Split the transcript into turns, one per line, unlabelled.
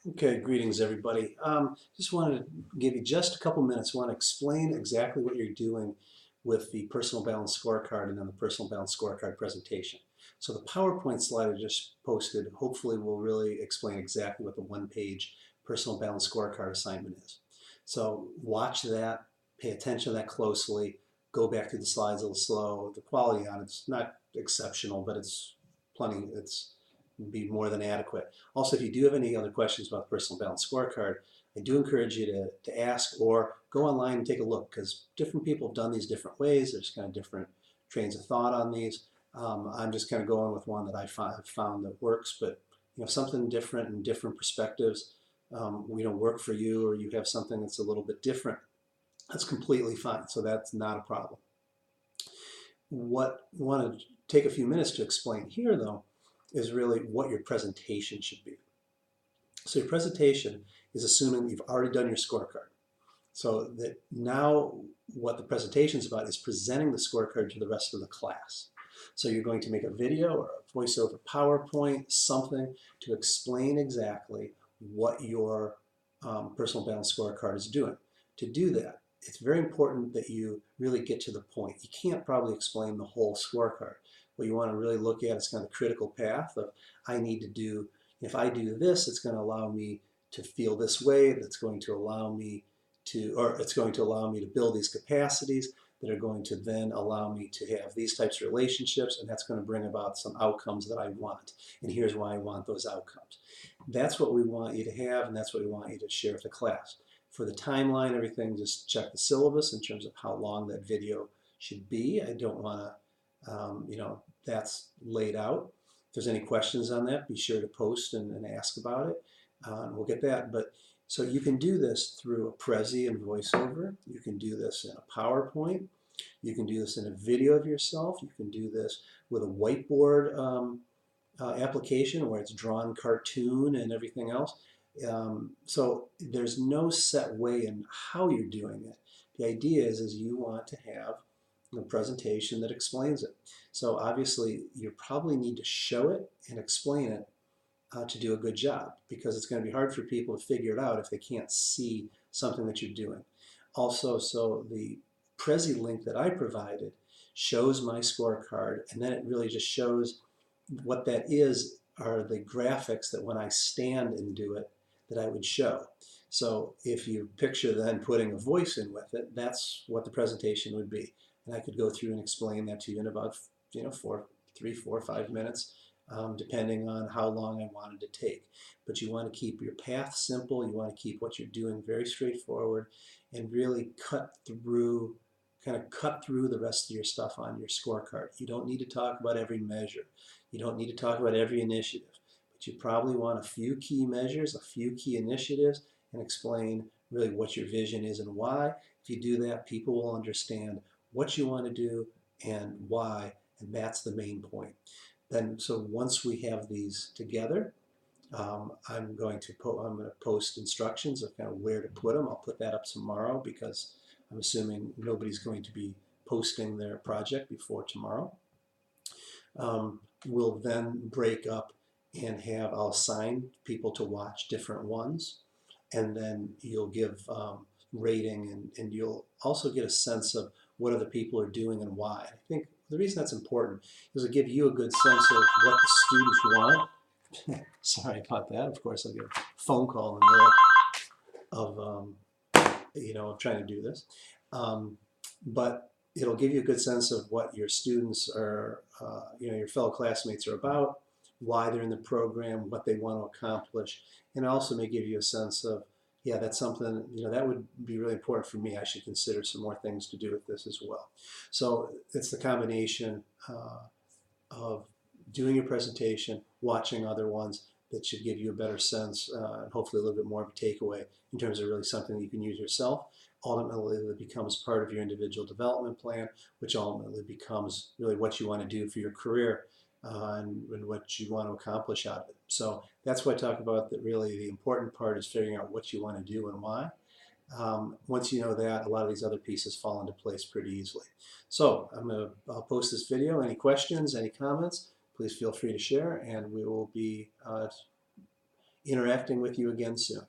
Okay, greetings everybody. Just wanted to give you just a couple minutes. I want to explain exactly what you're doing with the personal balance scorecard and then the personal balance scorecard presentation. So the PowerPoint slide I just posted hopefully will really explain exactly what the one-page personal balance scorecard assignment is. So watch that, pay attention to that closely, go back through the slides a little slow. The quality on it's not exceptional, but it's plenty, it's be more than adequate. Also, if you do have any other questions about the personal balance scorecard, I do encourage you to ask or go online and take a look because different people have done these different ways. There's kind of different trains of thought on these. I'm just kind of going with one that I found that works, but something different and different perspectives work for you, or you have something that's a little bit different. That's completely fine. So that's not a problem. What I want to take a few minutes to explain here, though, is really what your presentation should be. So your presentation is assuming you've already done your scorecard. So that now what the presentation is about is presenting the scorecard to the rest of the class. So you're going to make a video or a voiceover PowerPoint, something to explain exactly what your personal balance scorecard is doing. To do that, it's very important that you really get to the point. You can't probably explain the whole scorecard. What you want to really look at is kind of the critical path of I need to do, if I do this, it's going to allow me to feel this way, that's going to allow me to, or it's going to allow me to build these capacities that are going to then allow me to have these types of relationships, and that's going to bring about some outcomes that I want. And here's why I want those outcomes. That's what we want you to have, and that's what we want you to share with the class. For the timeline, everything, just check the syllabus in terms of how long that video should be. I don't want to, that's laid out. If there's any questions on that, be sure to post and ask about it. And we'll get that. But so you can do this through a Prezi and voiceover. You can do this in a PowerPoint. You can do this in a video of yourself. You can do this with a whiteboard application where it's drawn cartoon and everything else. So there's no set way in how you're doing it. The idea is you want to have a presentation that explains it. So obviously you probably need to show it and explain it to do a good job, because it's going to be hard for people to figure it out if they can't see something that you're doing. Also, so the Prezi link that I provided shows my scorecard, and then it really just shows what that is are the graphics that when I stand and do it that I would show. So if you picture then putting a voice in with it, that's what the presentation would be. And I could go through and explain that to you in about 3, 4, 5 minutes, depending on how long I wanted to take. But you want to keep your path simple. You want to keep what you're doing very straightforward and really cut through the rest of your stuff on your scorecard. You don't need to talk about every measure. You don't need to talk about every initiative. But you probably want a few key measures, a few key initiatives, and explain really what your vision is and why. If you do that, people will understand what you want to do and why, and that's the main point. Then, so once we have these together, I'm going to post instructions of kind of where to put them. I'll put that up tomorrow because I'm assuming nobody's going to be posting their project before tomorrow. We'll then break up and I'll assign people to watch different ones, and then you'll give rating, and you'll also get a sense of what other people are doing and why. I think the reason that's important is to give you a good sense of what the students want. Sorry about that. Of course, I'll get a phone call in the middle of trying to do this. But it'll give you a good sense of what your students are, your fellow classmates are about, why they're in the program, what they want to accomplish, and also may give you a sense of, yeah, that's something, that would be really important for me. I should consider some more things to do with this as well. So it's the combination of doing your presentation, watching other ones, that should give you a better sense and hopefully a little bit more of a takeaway in terms of really something that you can use yourself. Ultimately, it becomes part of your individual development plan, which ultimately becomes really what you want to do for your career and what you want to accomplish out of it. So that's what I talk about, that really the important part is figuring out what you want to do and why. Once you know that, a lot of these other pieces fall into place pretty easily. So I'll post this video. Any questions, any comments, please feel free to share, and we will be interacting with you again soon.